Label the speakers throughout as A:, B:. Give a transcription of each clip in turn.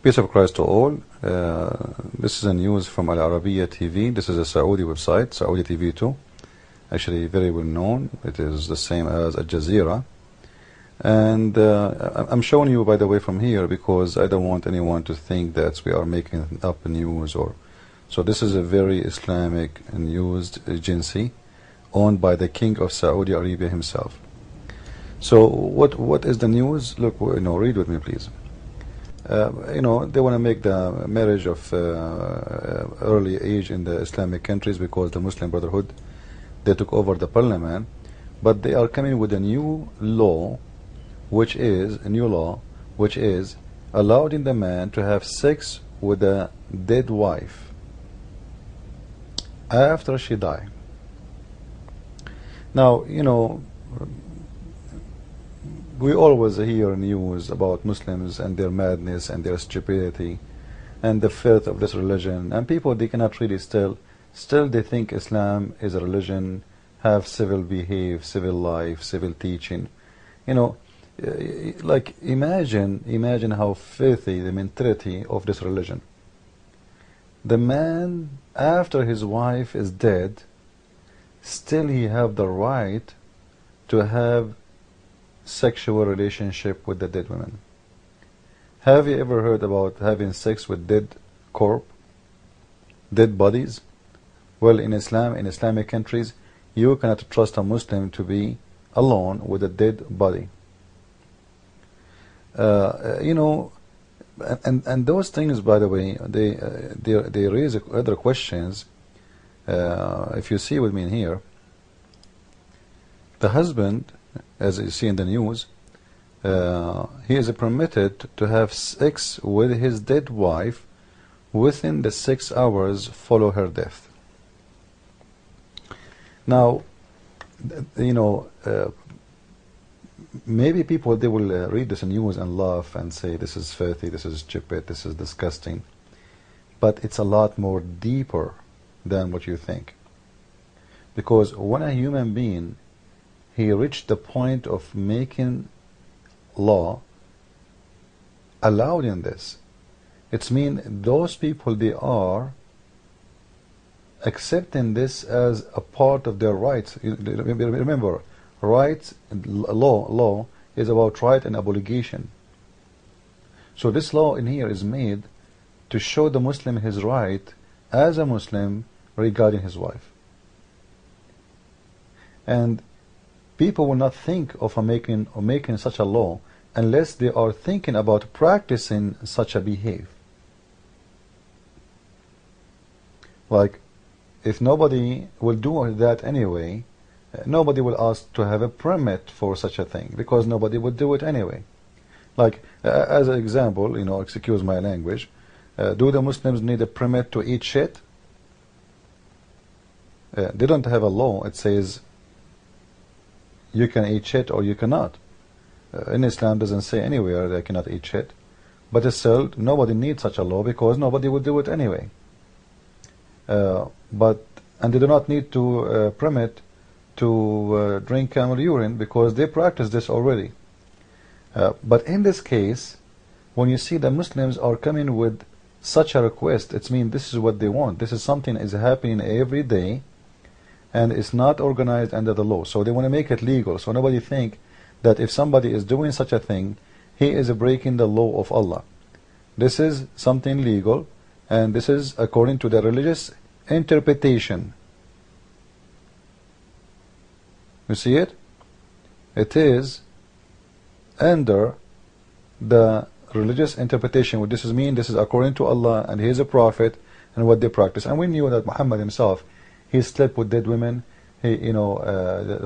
A: Peace of Christ to all. This is a news from Al Arabiya TV. This is a Saudi website, Saudi TV 2. Actually, very well known. It is the same as Al Jazeera. And I'm showing you, by the way, from here because I don't want anyone to think that we are making up news or. So this is a very Islamic news agency owned by the King of Saudi Arabia himself. So what is the news? Look, read with me, please. They want to make the marriage of early age in the Islamic countries because the Muslim Brotherhood, they took over the parliament, but they are coming with a new law, which is allowing the man to have sex with a dead wife after she died. Now, we always hear news about Muslims and their madness and their stupidity and the filth of this religion, and people, they cannot really still they think Islam is a religion, have civil life, civil teaching. Like imagine how filthy the mentality of this religion. The man, after his wife is dead, still he have the right to have sexual relationship with the dead women. Have you ever heard about having sex with dead bodies? Well, in Islam, in Islamic countries, you cannot trust a Muslim to be alone with a dead body. And those things, by the way, they raise other questions. If you see with me in here, the husband, as you see in the news, he is permitted to have sex with his dead wife within the 6 hours follow her death. Now, maybe people, they will read this news and laugh and say this is filthy, this is stupid, this is disgusting, but it's a lot more deeper than what you think. Because when a human being, he reached the point of making law allowed in this, it's mean those people, they are accepting this as a part of their rights. Remember, rights, law is about right and obligation. So this law in here is made to show the Muslim his right as a Muslim regarding his wife. And people will not think of making such a law unless they are thinking about practicing such a behavior. Like, if nobody will do that anyway, nobody will ask to have a permit for such a thing, because nobody would do it anyway. Like, as an example, excuse my language, do the Muslims need a permit to eat shit? They don't have a law. It says you can eat shit or you cannot. In Islam, doesn't say anywhere they cannot eat shit. But still, nobody needs such a law because nobody would do it anyway. And they do not need to permit to drink camel urine because they practice this already. But in this case, when you see the Muslims are coming with such a request, it means this is what they want. This is something that is happening every day, and it's not organized under the law. So they want to make it legal. So nobody think that if somebody is doing such a thing, he is breaking the law of Allah. This is something legal, and this is according to the religious interpretation. You see it? It is under the religious interpretation. What this is mean, this is according to Allah and He is a prophet and what they practice. And we knew that Muhammad himself, he slept with dead women. He,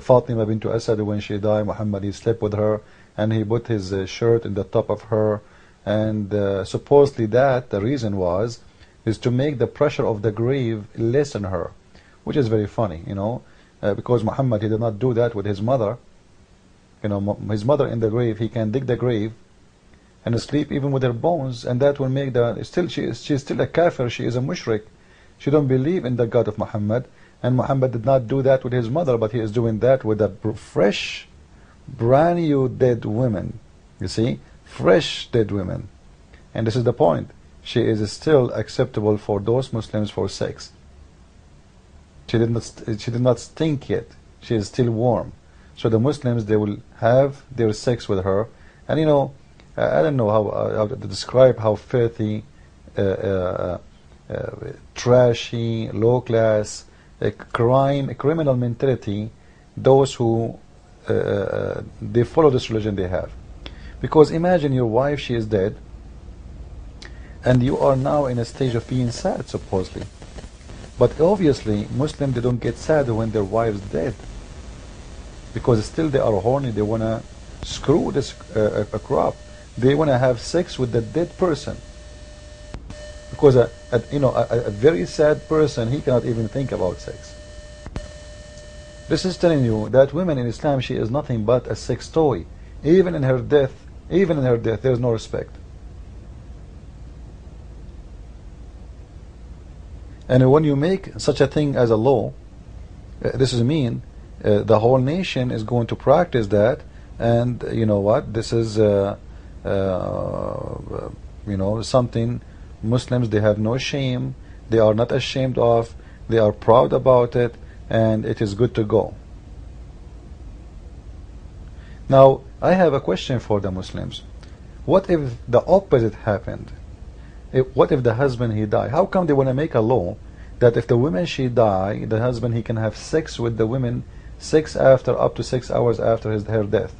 A: Fatima bint Asad, when she died, Muhammad, he slept with her and he put his shirt in the top of her, and supposedly that the reason is to make the pressure of the grave less on her, which is very funny, because Muhammad, he did not do that with his mother. His mother in the grave, he can dig the grave and sleep even with her bones, and that will make she's still a kafir, she is a mushrik. She don't believe in the God of Muhammad, and Muhammad did not do that with his mother, but he is doing that with a fresh, brand new dead women. You see, fresh dead women. And this is the point. She is still acceptable for those Muslims for sex. She did not stink yet. She is still warm. So the Muslims, they will have their sex with her. And you know, I don't know how to describe how filthy, trashy, low class, criminal mentality those who they follow this religion they have. Because imagine your wife, she is dead, and you are now in a stage of being sad, supposedly. But obviously, Muslims, they don't get sad when their wife's dead, because still they are horny. They want to screw this crop. They want to have sex with the dead person. Because a very sad person, he cannot even think about sex. This is telling you that women in Islam, she is nothing but a sex toy. Even in her death, there is no respect. And when you make such a thing as a law, this is mean the whole nation is going to practice that. And you know what? This is something Muslims, they have no shame. They are not ashamed of. They are proud about it, and it is good to go. Now, I have a question for the Muslims. What if the opposite happened? What if the husband, he died? How come they want to make a law that if the woman, she die, the husband, he can have sex with the women up to 6 hours after her death?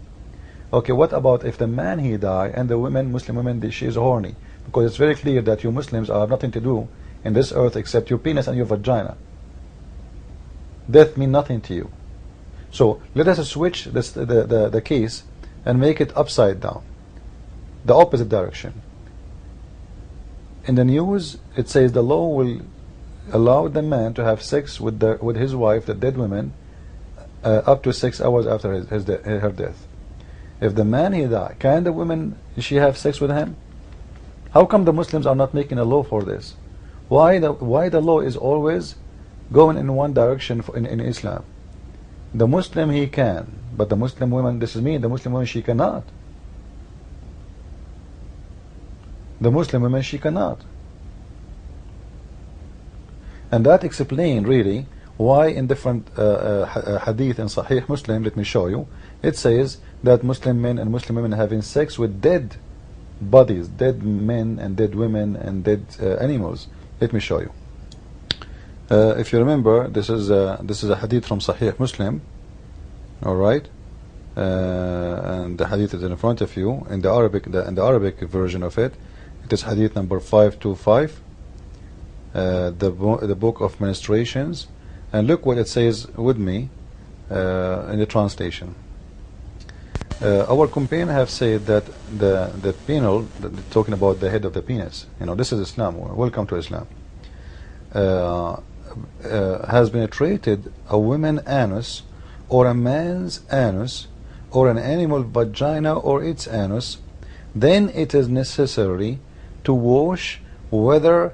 A: Okay, what about if the man, he die, and the woman, Muslim woman, she is horny? Because it's very clear that you Muslims have nothing to do in this earth except your penis and your vagina. Death means nothing to you. So let us switch the case and make it upside down, the opposite direction. In the news, it says the law will allow the man to have sex with his wife, the dead woman, up to 6 hours after her death. If the man, he die, can the woman, she have sex with him? How come the Muslims are not making a law for this? Why the law is always going in one direction in Islam? The Muslim, he can, but the Muslim woman, this is me, the Muslim woman, she cannot. The Muslim woman, she cannot. And that explains really why in different hadith in Sahih Muslim, let me show you, it says that Muslim men and Muslim women having sex with dead bodies, dead men and dead women and dead animals. Let me show you. If you remember, this is a hadith from Sahih Muslim. All right, and the hadith is in front of you in the Arabic version of it. It is hadith number 525, the book of ministrations, and look what it says with me in the translation. Our companion have said that the penal, talking about the head of the penis, this is Islam. Welcome to Islam. Has penetrated a woman's anus or a man's anus or an animal vagina or its anus, then it is necessary to wash whether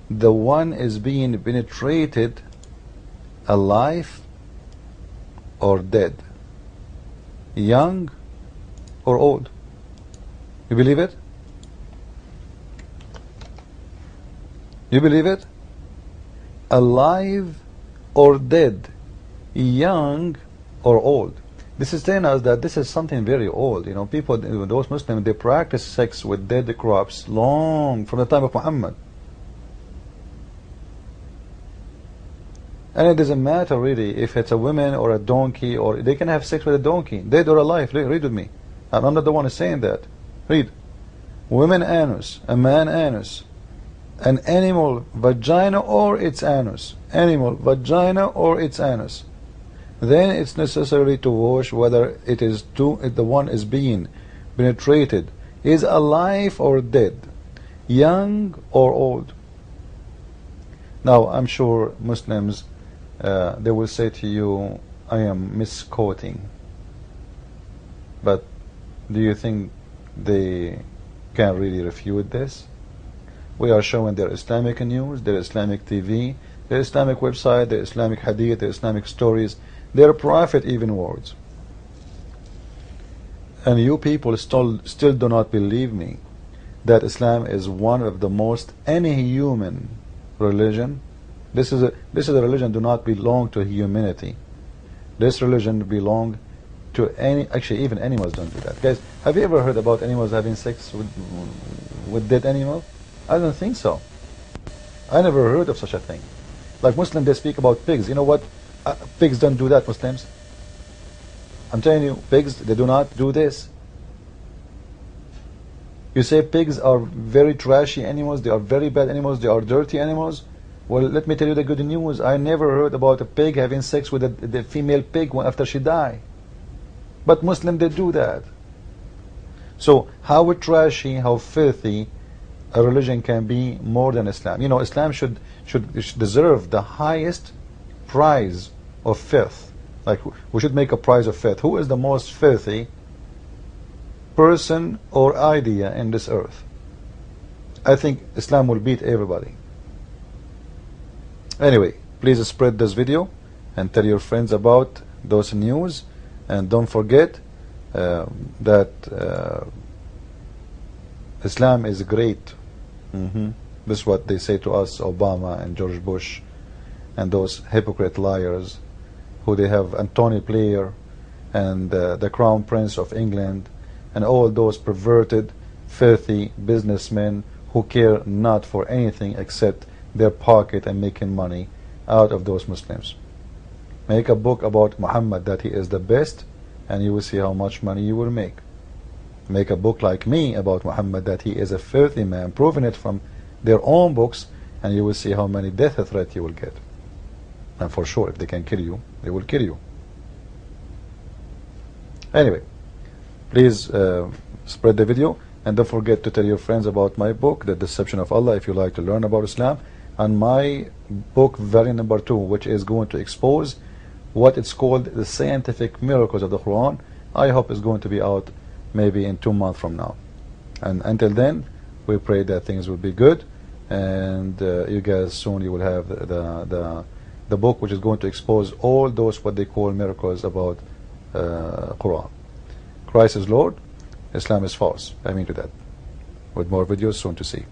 A: the one is being penetrated alive or dead, young or old. You believe it? You believe it? Alive or dead, young or old. This is telling us that this is something very old. People, those Muslims, they practice sex with dead crops long from the time of Muhammad. And it doesn't matter really if it's a woman or a donkey, or they can have sex with a donkey, dead or alive. Read with me. I'm not the one who's saying that. Read. Women anus, a man anus, an animal vagina or its anus, animal vagina or its anus. Then it's necessary to wash whether the one is being penetrated is alive or dead, young or old. Now I'm sure Muslims, they will say to you, I am misquoting. But do you think they can really refute this? We are showing their Islamic news, their Islamic TV, their Islamic website, their Islamic hadith, their Islamic stories, their prophet even words. And you people still do not believe me. that Islam is one of the most inhuman religion. This is a religion do not belong to humanity. This religion belong to actually even animals don't do that. Guys, have you ever heard about animals having sex with dead animals? I don't think so. I never heard of such a thing. Like Muslims, they speak about pigs. You know what? Pigs don't do that, Muslims. I'm telling you, pigs, they do not do this. You say pigs are very trashy animals, they are very bad animals, they are dirty animals. Well, let me tell you the good news. I never heard about a pig having sex with the female pig after she died. But Muslims, they do that. So how trashy, how filthy a religion can be more than Islam. You know, Islam should deserve the highest prize of filth. Like, we should make a prize of filth. Who is the most filthy person or idea in this earth? I think Islam will beat everybody. Anyway, please spread this video and tell your friends about those news, and don't forget that Islam is great. This is what they say to us, Obama and George Bush and those hypocrite liars who they have, Anthony Blair and the Crown Prince of England and all those perverted, filthy businessmen who care not for anything except their pocket and making money out of those Muslims. Make a book about Muhammad, that he is the best, and you will see how much money you will make. Make a book like me about Muhammad, that he is a filthy man, proving it from their own books, and you will see how many death threats you will get. And for sure, if they can kill you, they will kill you. Anyway, please spread the video, and don't forget to tell your friends about my book, The Deception of Allah, if you like to learn about Islam, and my book, variant number 2, which is going to expose what it's called the scientific miracles of the Quran. I hope it's going to be out maybe in 2 months from now. And until then, we pray that things will be good, and you guys soon you will have the book which is going to expose all those what they call miracles about Quran. Christ is Lord, Islam is false. I mean to that. With more videos soon to see.